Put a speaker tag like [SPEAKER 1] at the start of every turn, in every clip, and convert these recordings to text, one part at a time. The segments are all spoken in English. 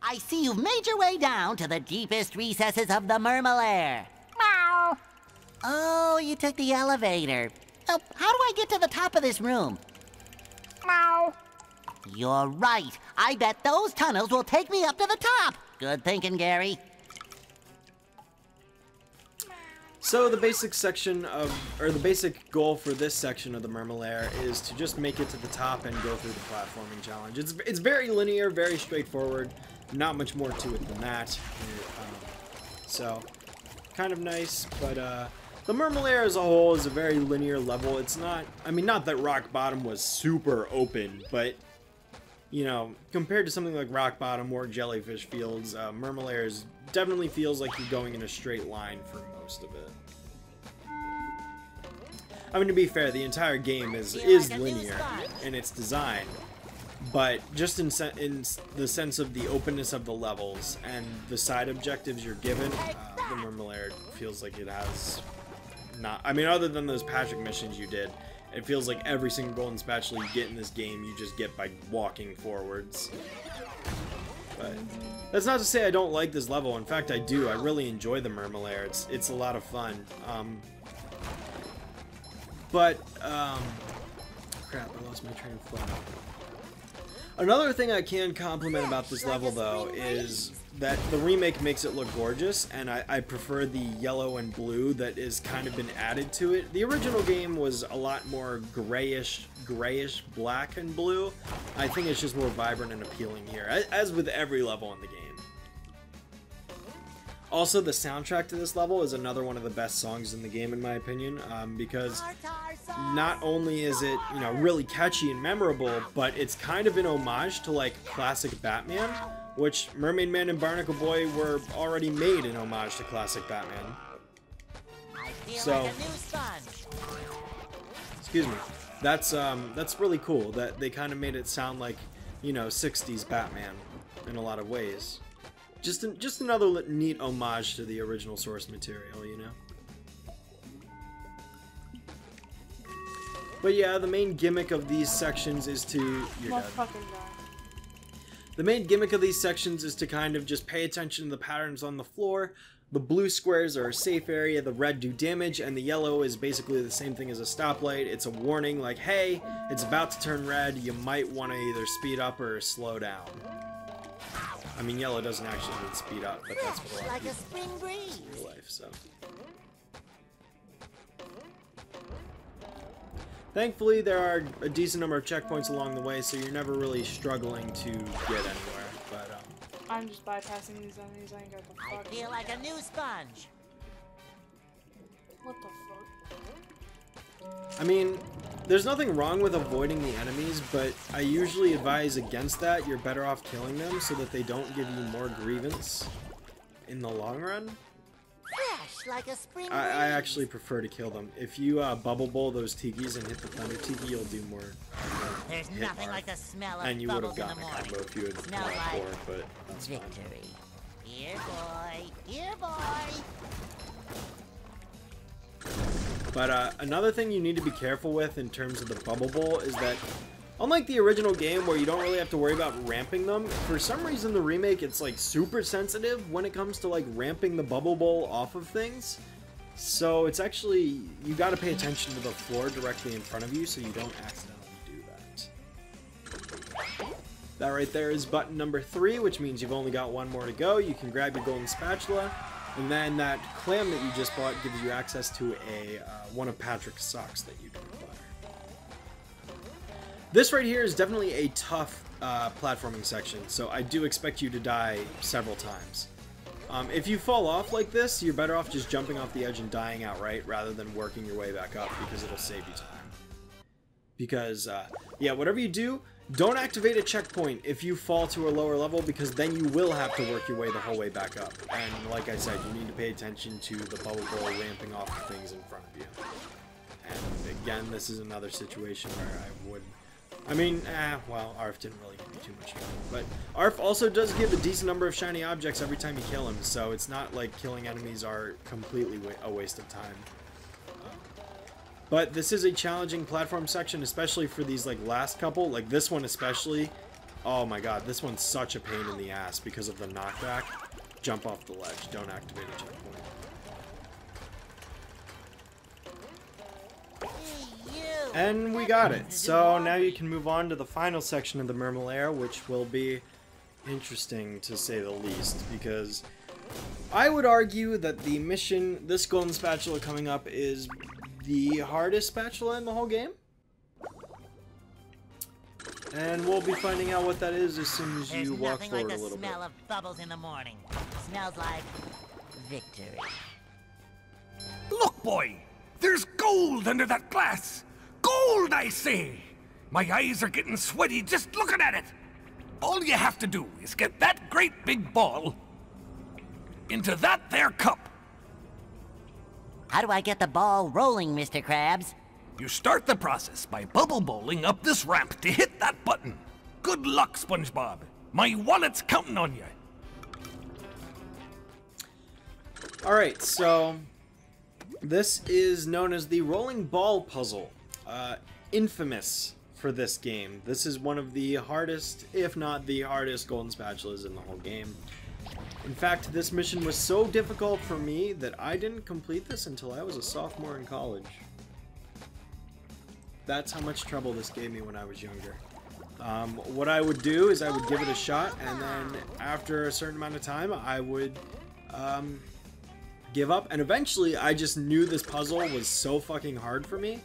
[SPEAKER 1] I see you've made your way down to the deepest recesses of the Mermalair. Meow. Oh, you took the elevator. Oh, how do I get to the top of this room? Meow. You're right. I bet those tunnels will take me up to the top. Good thinking, Gary.
[SPEAKER 2] So the basic section of, or the basic goal for this section of the Mermalair is to just make it to the top and go through the platforming challenge. It's very linear, very straightforward. Not much more to it than that. So, kind of nice, but the Mermalair as a whole is a very linear level. It's not, I mean, not that Rock Bottom was super open, but, you know, compared to something like Rock Bottom or Jellyfish Fields, Mermalair definitely feels like you're going in a straight line for most of it. I mean, to be fair, the entire game is linear in its design, but just in the sense of the openness of the levels and the side objectives you're given, the Mermalair feels like it has not... I mean, other than those Patrick missions you did, it feels like every single golden spatula you get in this game, you just get by walking forwards. But that's not to say I don't like this level. In fact, I do. I really enjoy the Mermalair. It's a lot of fun. Crap, I lost my train of thought. Another thing I can compliment about this level, though, is that the remake makes it look gorgeous, and I prefer the yellow and blue that is kind of been added to it. The original game was a lot more grayish black and blue. I think it's just more vibrant and appealing here, as with every level in the game. Also, the soundtrack to this level is another one of the best songs in the game, in my opinion, because not only is it, you know, really catchy and memorable, but it's kind of an homage to, like, classic Batman, which Mermaid Man and Barnacle Boy were already made in homage to classic Batman. So, excuse me. That's really cool that they kind of made it sound like, you know, 60s Batman in a lot of ways. Just another neat homage to the original source material, you know? But yeah, the main gimmick of these sections is to... You're dead. The main gimmick of these sections is to kind of just pay attention to the patterns on the floor. The blue squares are a safe area, the red do damage, and the yellow is basically the same thing as a stoplight. It's a warning like, hey, it's about to turn red, you might want to either speed up or slow down. I mean, yellow doesn't actually need speed up, but that's what a lot of people do in real life, so. Thankfully, there are a decent number of checkpoints along the way, so you're never really struggling to get anywhere, but,
[SPEAKER 3] I'm just bypassing these enemies, I ain't got the fuck.
[SPEAKER 1] I feel like a new sponge.
[SPEAKER 3] What the fuck?
[SPEAKER 2] I mean, there's nothing wrong with avoiding the enemies, but I usually advise against that. You're better off killing them so that they don't give you more grievance in the long run.
[SPEAKER 1] Fresh like a spring
[SPEAKER 2] I actually prefer to kill them. If you bubble bowl those tikis and hit the thunder tiki, you'll do more.
[SPEAKER 1] There's nothing like the smell of
[SPEAKER 2] and you would have
[SPEAKER 1] bubbles in
[SPEAKER 2] gotten
[SPEAKER 1] the
[SPEAKER 2] a
[SPEAKER 1] morning.
[SPEAKER 2] combo if you had
[SPEAKER 1] Smell
[SPEAKER 2] gone
[SPEAKER 1] like
[SPEAKER 2] for it, but that's fine.
[SPEAKER 1] victory. Here, boy. Here, boy.
[SPEAKER 2] But another thing you need to be careful with in terms of the bubble bowl is that, unlike the original game where you don't really have to worry about ramping them, for some reason the remake it's like super sensitive when it comes to like ramping the bubble bowl off of things. So it's actually, you gotta pay attention to the floor directly in front of you so you don't accidentally do that. That right there is button number 3, which means you've only got one more to go. You can grab your golden spatula. And then that clam that you just bought gives you access to a one of Patrick's socks that you can acquire. This right here is definitely a tough platforming section, so I do expect you to die several times. If you fall off like this, you're better off just jumping off the edge and dying outright rather than working your way back up because it'll save you time. Because, yeah, whatever you do, don't activate a checkpoint if you fall to a lower level because then you will have to work your way the whole way back up. And like I said, you need to pay attention to the bubble bowl ramping off the things in front of you. And again, this is another situation where I would... I mean, well, Arf didn't really give me too much trouble. But Arf also does give a decent number of shiny objects every time you kill him, so it's not like killing enemies are completely a waste of time. But this is a challenging platform section, especially for these like last couple, like this one especially. Oh my god, this one's such a pain in the ass because of the knockback. Jump off the ledge. Don't activate a checkpoint. And we got it. So now you can move on to the final section of the Mermalair, which will be interesting to say the least, because I would argue that the mission, this golden spatula coming up, is the hardest spatula in the whole game. And we'll be finding out what that is as soon as you walk forward a little bit.
[SPEAKER 1] There's nothing like the smell of bubbles in the morning. Smells like victory.
[SPEAKER 4] Look, boy! There's gold under that glass! Gold, I say! My eyes are getting sweaty just looking at it! All you have to do is get that great big ball into that there cup.
[SPEAKER 1] How do I get the ball rolling, Mr. Krabs?
[SPEAKER 4] You start the process by bubble bowling up this ramp to hit that button. Good luck, SpongeBob. My wallet's counting on you.
[SPEAKER 2] Alright, so this is known as the rolling ball puzzle. Infamous for this game. This is one of the hardest, if not the hardest, golden spatulas in the whole game. In fact, this mission was so difficult for me that I didn't complete this until I was a sophomore in college. That's how much trouble this gave me when I was younger. What I would do is I would give it a shot, and then after a certain amount of time, I would give up. And eventually, I just knew this puzzle was so fucking hard for me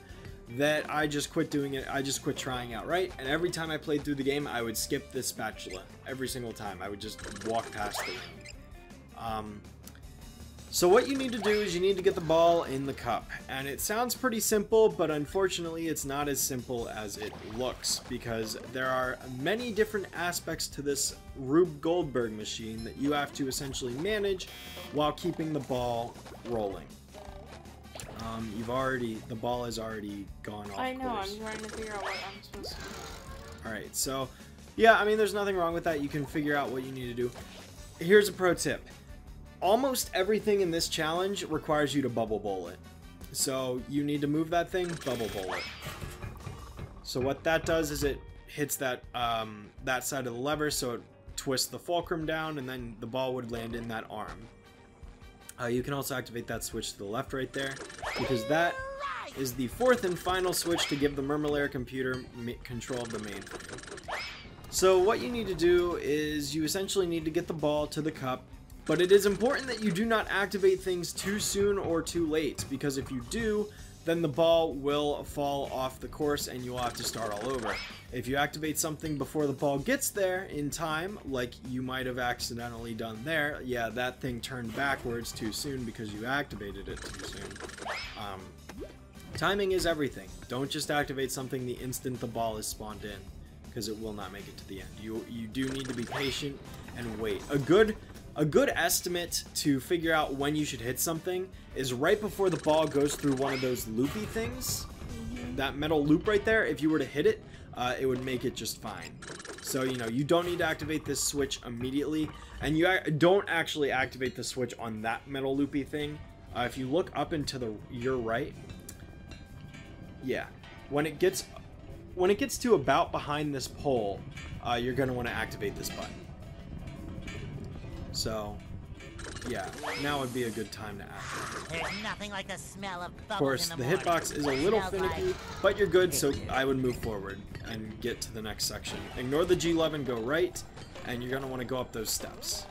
[SPEAKER 2] that I just quit doing it. I just quit trying outright. And every time I played through the game, I would skip this spatula. Every single time. I would just walk past the room. So what you need to do is you need to get the ball in the cup. And it sounds pretty simple, but unfortunately it's not as simple as it looks, because there are many different aspects to this Rube Goldberg machine that you have to essentially manage while keeping the ball rolling. The ball has already gone off
[SPEAKER 3] I know,
[SPEAKER 2] course.
[SPEAKER 3] I'm trying to figure out what I'm supposed to do.
[SPEAKER 2] Alright, so, yeah, I mean, there's nothing wrong with that. You can figure out what you need to do. Here's a pro tip. Almost everything in this challenge requires you to bubble bowl it. So, you need to move that thing, bubble bowl it. So what that does is it hits that, that side of the lever, so it twists the fulcrum down, and then the ball would land in that arm. You can also activate that switch to the left right there, because that is the fourth and final switch to give the Mermalair computer control of the mainframe. So what you need to do is you essentially need to get the ball to the cup, but it is important that you do not activate things too soon or too late, because if you do, then the ball will fall off the course and you'll have to start all over. If you activate something before the ball gets there in time, like you might have accidentally done there, yeah, that thing turned backwards too soon because you activated it too soon. Timing is everything. Don't just activate something the instant the ball is spawned in, because it will not make it to the end. You do need to be patient and wait. A good estimate to figure out when you should hit something is right before the ball goes through one of those loopy things. That metal loop right there, if you were to hit it, it would make it just fine. So, you know, you don't need to activate this switch immediately, and you don't actually activate the switch on that metal loopy thing. If you look up and to your right, yeah, when it gets to about behind this pole, you're going to want to activate this button. So, yeah, now would be a good time to activate.
[SPEAKER 1] There's nothing like the smell of bubbles.
[SPEAKER 2] Of course, the hitbox is a little finicky, but you're good, so I would move forward and get to the next section. Ignore the G11, go right, and you're going to want to go up those steps.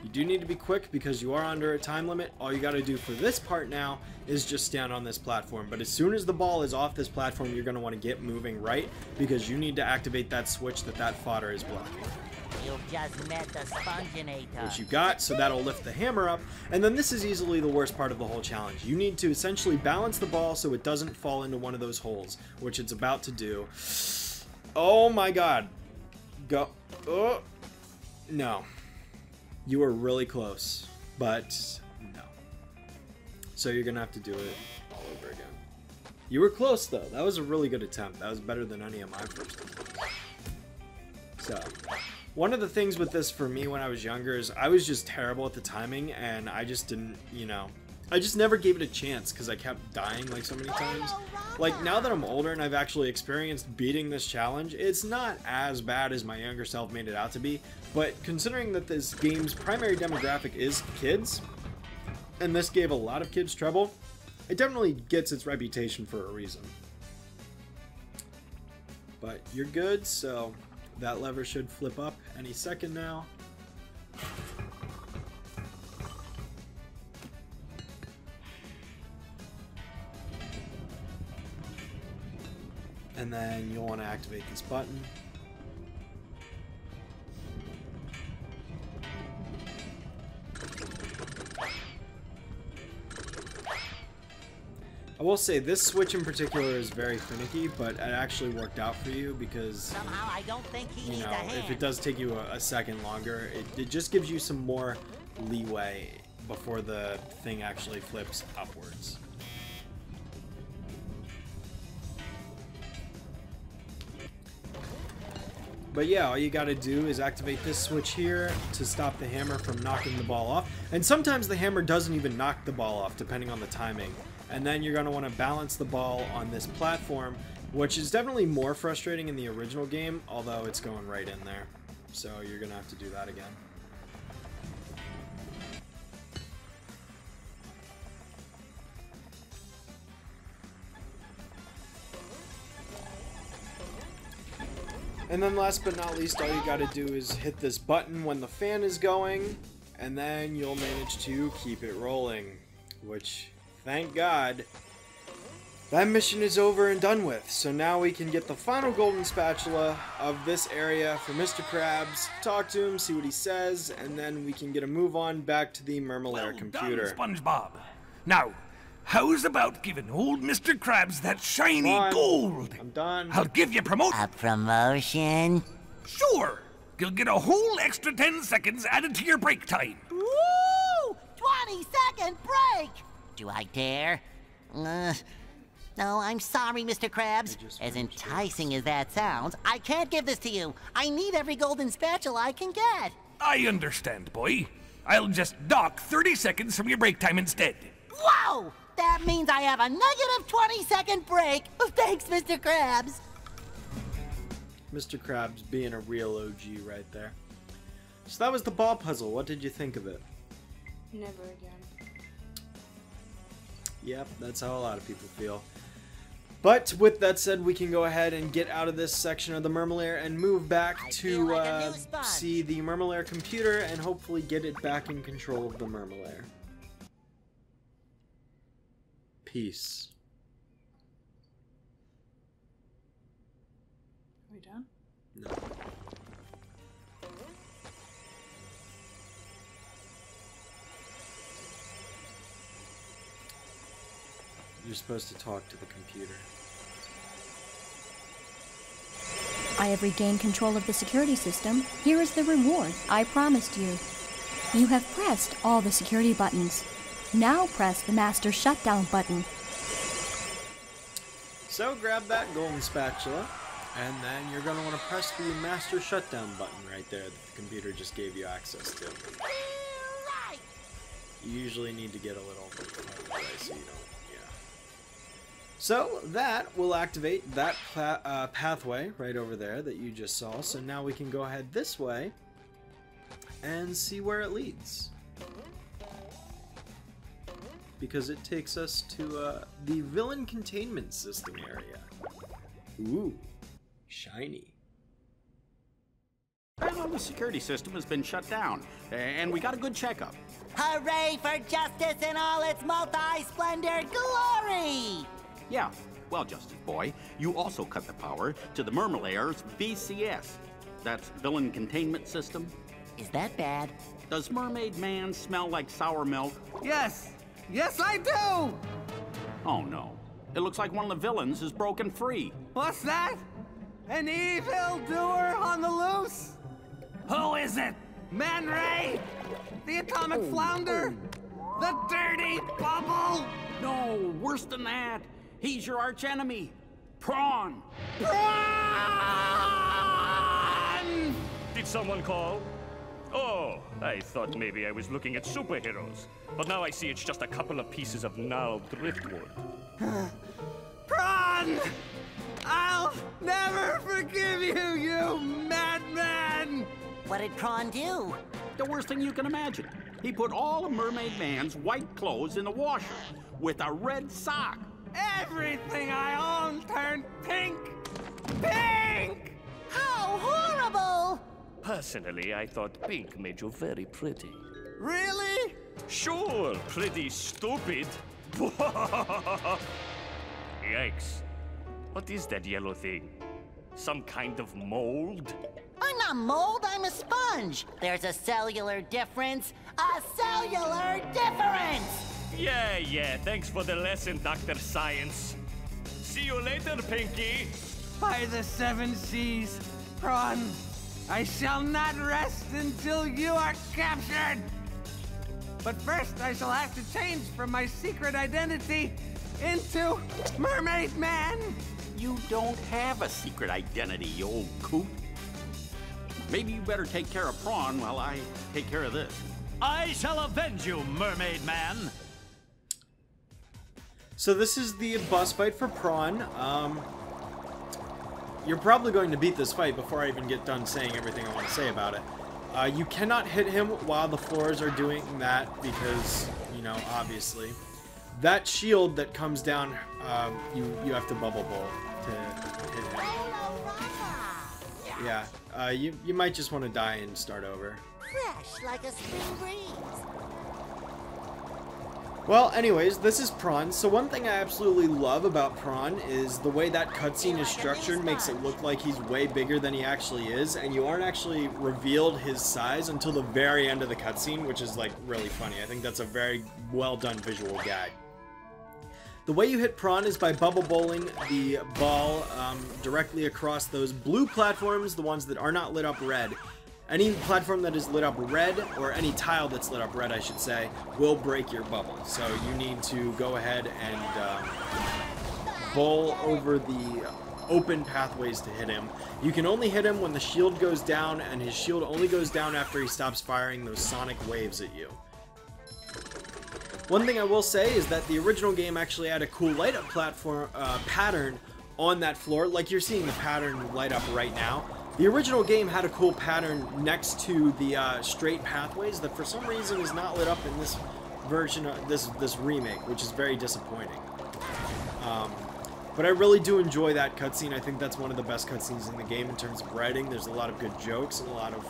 [SPEAKER 2] You do need to be quick because you are under a time limit. All you got to do for this part now is just stand on this platform. But as soon as the ball is off this platform, you're going to want to get moving right, because you need to activate that switch that fodder is blocking.
[SPEAKER 1] You've just met the Sponginator.
[SPEAKER 2] Which you got, so that'll lift the hammer up. And then this is easily the worst part of the whole challenge. You need to essentially balance the ball so it doesn't fall into one of those holes, which it's about to do. Oh my god. Go. Oh. No. You were really close, but no. So you're gonna have to do it all over again. You were close though. That was a really good attempt. That was better than any of my first attempts. So, one of the things with this for me when I was younger is I was just terrible at the timing, and I just didn't, you know, I just never gave it a chance because I kept dying like so many times. Like, now that I'm older and I've actually experienced beating this challenge, it's not as bad as my younger self made it out to be, but considering that this game's primary demographic is kids, and this gave a lot of kids trouble, it definitely gets its reputation for a reason. But you're good, so that lever should flip up any second now. And then you'll want to activate this button. I will say this switch in particular is very finicky, but it actually worked out for you because
[SPEAKER 1] Somehow I don't think he needs a
[SPEAKER 2] if
[SPEAKER 1] hand.
[SPEAKER 2] it does take you a second longer, it just gives you some more leeway before the thing actually flips upwards. But yeah, all you gotta do is activate this switch here to stop the hammer from knocking the ball off. And sometimes the hammer doesn't even knock the ball off, depending on the timing. And then you're gonna wanna balance the ball on this platform, which is definitely more frustrating in the original game, although it's going right in there. So you're gonna have to do that again. And then last but not least, all you gotta do is hit this button when the fan is going, and then you'll manage to keep it rolling. Which, thank God, that mission is over and done with. So now we can get the final golden spatula of this area for Mr. Krabs, talk to him, see what he says, and then we can get a move on back to the Mermalair computer.
[SPEAKER 4] Done, SpongeBob. Now, how's about giving old Mr. Krabs that shiny gold?
[SPEAKER 2] I'm done.
[SPEAKER 4] I'll give you promotion.
[SPEAKER 1] A promotion?
[SPEAKER 4] Sure. You'll get a whole extra 10 seconds added to your break time.
[SPEAKER 1] Woo! 20-second break! Do I dare? No, I'm sorry, Mr. Krabs. As enticing as that sounds, I can't give this to you. I need every golden spatula I can get.
[SPEAKER 4] I understand, boy. I'll just dock 30 seconds from your break time instead.
[SPEAKER 1] Whoa! That means I have a negative 20-second break. Thanks, Mr. Krabs.
[SPEAKER 2] Mr. Krabs being a real OG right there. So that was the ball puzzle. What did you think of it?
[SPEAKER 3] Never again.
[SPEAKER 2] Yep, that's how a lot of people feel. But with that said, we can go ahead and get out of this section of the Mermalair and move back to see the Mermalair computer and hopefully get it back in control of the Mermalair. Peace.
[SPEAKER 3] Are we done?
[SPEAKER 2] No. You're supposed to talk to the computer.
[SPEAKER 5] I have regained control of the security system. Here is the reward I promised you. You have pressed all the security buttons. Now press the master shutdown button.
[SPEAKER 2] So grab that golden spatula, and then you're going to want to press the master shutdown button right there that the computer just gave you access to.
[SPEAKER 1] Right.
[SPEAKER 2] You usually need to get a little farther away so you don't, yeah. So that will activate that pathway right over there that you just saw. So now we can go ahead this way and see where it leads. Because it takes us to the villain containment system area. Ooh, shiny.
[SPEAKER 6] Well, the security system has been shut down, and we got a good checkup.
[SPEAKER 1] Hooray for justice in all its multi-splendor glory!
[SPEAKER 6] Yeah, well, Justice Boy, you also cut the power to the Mermalair's VCS. That's Villain Containment System.
[SPEAKER 1] Is that bad?
[SPEAKER 6] Does Mermaid Man smell like sour milk?
[SPEAKER 7] Yes! Yes, I do!
[SPEAKER 6] Oh, no. It looks like one of the villains is broken free.
[SPEAKER 7] What's that? An evildoer on the loose?
[SPEAKER 4] Who is it?
[SPEAKER 7] Man Ray? The atomic flounder? The dirty bubble?
[SPEAKER 6] No, worse than that. He's your archenemy, Prawn.
[SPEAKER 7] Run!
[SPEAKER 8] Did someone call? Oh, I thought maybe I was looking at superheroes, but now I see it's just a couple of pieces of gnarled driftwood.
[SPEAKER 7] Prawn! I'll never forgive you, you madman!
[SPEAKER 1] What did Prawn do?
[SPEAKER 6] The worst thing you can imagine. He put all of Mermaid Man's white clothes in the washer with a red sock.
[SPEAKER 7] Everything I own turned pink! Pink!
[SPEAKER 1] How horrible!
[SPEAKER 8] Personally, I thought pink made you very pretty.
[SPEAKER 7] Really?
[SPEAKER 8] Sure, pretty stupid. Yikes. What is that yellow thing? Some kind of mold?
[SPEAKER 1] I'm not mold, I'm a sponge. There's a cellular difference. A cellular difference!
[SPEAKER 8] Yeah, thanks for the lesson, Dr. Science. See you later, Pinky.
[SPEAKER 7] By the seven seas, Prawn, I shall not rest until you are captured! But first, I shall have to change from my secret identity into Mermaid Man!
[SPEAKER 6] You don't have a secret identity, you old coot. Maybe you better take care of Prawn while I take care of this.
[SPEAKER 9] I shall avenge you, Mermaid Man!
[SPEAKER 2] So this is the boss fight for Prawn. You're probably going to beat this fight before I even get done saying everything I want to say about it. You cannot hit him while the floors are doing that because, you know, obviously. That shield that comes down, you have to bubble bowl to hit him. Yeah, you might just want to die and start over.
[SPEAKER 1] Fresh like a spring breeze.
[SPEAKER 2] Well, anyways, this is Prawn. So one thing I absolutely love about Prawn is the way that cutscene is structured makes it look like he's way bigger than he actually is, and you aren't actually revealed his size until the very end of the cutscene, which is like really funny. I think that's a very well done visual gag. The way you hit Prawn is by bubble bowling the ball directly across those blue platforms, the ones that are not lit up red. Any platform that is lit up red, or any tile that's lit up red, I should say, will break your bubble. So you need to go ahead and bowl over the open pathways to hit him. You can only hit him when the shield goes down, and his shield only goes down after he stops firing those sonic waves at you. One thing I will say is that the original game actually had a cool light up platform pattern on that floor, like you're seeing the pattern light up right now. The original game had a cool pattern next to the straight pathways that for some reason is not lit up in this version of this remake, which is very disappointing. But I really do enjoy that cutscene. I think that's one of the best cutscenes in the game in terms of writing. There's a lot of good jokes and a lot of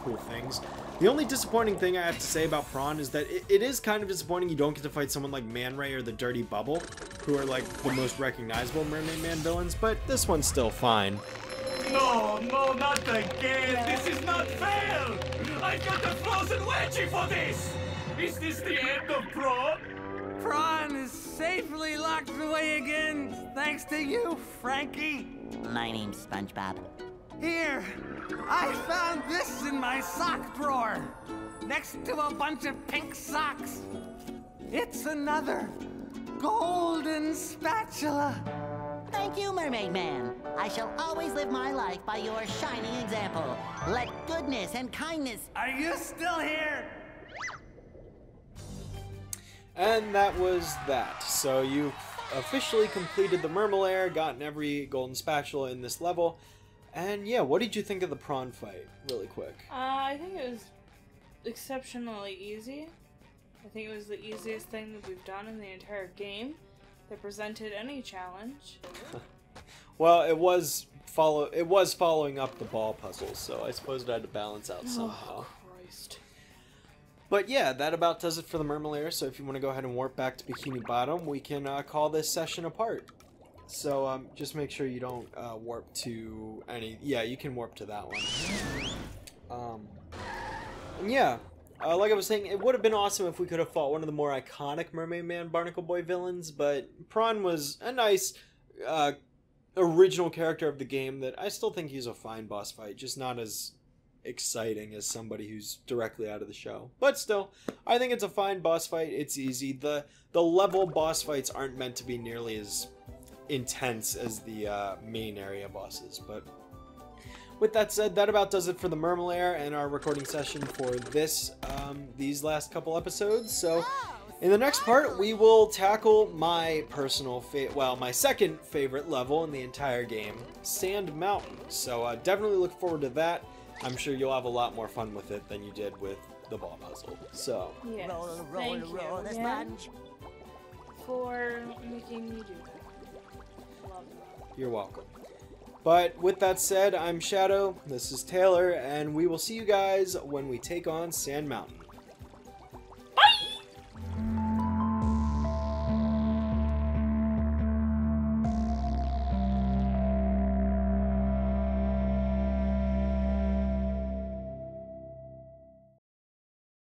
[SPEAKER 2] cool things. The only disappointing thing I have to say about Prawn is that it is kind of disappointing you don't get to fight someone like Man Ray or the Dirty Bubble, who are like the most recognizable Mermaid Man villains, but this one's still fine.
[SPEAKER 8] No, not again. This is not fair. I got a frozen wedgie for this. Is this the end of Prawn?
[SPEAKER 7] Prawn is safely locked away again, thanks to you, Frankie.
[SPEAKER 1] My name's SpongeBob.
[SPEAKER 7] Here, I found this in my sock drawer, next to a bunch of pink socks. It's another golden spatula.
[SPEAKER 1] Thank you, Mermaid Man. I shall always live my life by your shining example. Let goodness and kindness...
[SPEAKER 7] Are you still here?
[SPEAKER 2] And that was that. So you officially completed the Mermalair, gotten every golden spatula in this level. And yeah, what did you think of the Prawn fight, really quick?
[SPEAKER 3] I think it was exceptionally easy. I think it was the easiest thing that we've done in the entire game that presented any challenge.
[SPEAKER 2] Well, it was following up the ball puzzles, so I suppose it had to balance out somehow.
[SPEAKER 3] Oh, Christ.
[SPEAKER 2] But yeah, that about does it for the Mermalair, so if you want to go ahead and warp back to Bikini Bottom, we can call this session apart. So just make sure you don't warp to any... Yeah, you can warp to that one. And yeah, like I was saying, it would have been awesome if we could have fought one of the more iconic Mermaid Man Barnacle Boy villains, but Prawn was a nice original character of the game that I still think he's a fine boss fight, just not as exciting as somebody who's directly out of the show. But still, I think it's a fine boss fight. It's easy. The level boss fights aren't meant to be nearly as intense as the main area bosses, but with that said, that about does it for the Mermalair and our recording session for these last couple episodes. So in the next part, we will tackle my personal my second favorite level in the entire game, Sand Mountain. So definitely look forward to that. I'm sure you'll have a lot more fun with it than you did with the ball puzzle. So
[SPEAKER 3] yes,
[SPEAKER 1] roll the sponge.
[SPEAKER 3] For making me do that. Love that.
[SPEAKER 2] You're welcome. But with that said, I'm Shadow, this is Taylor, and we will see you guys when we take on Sand Mountain.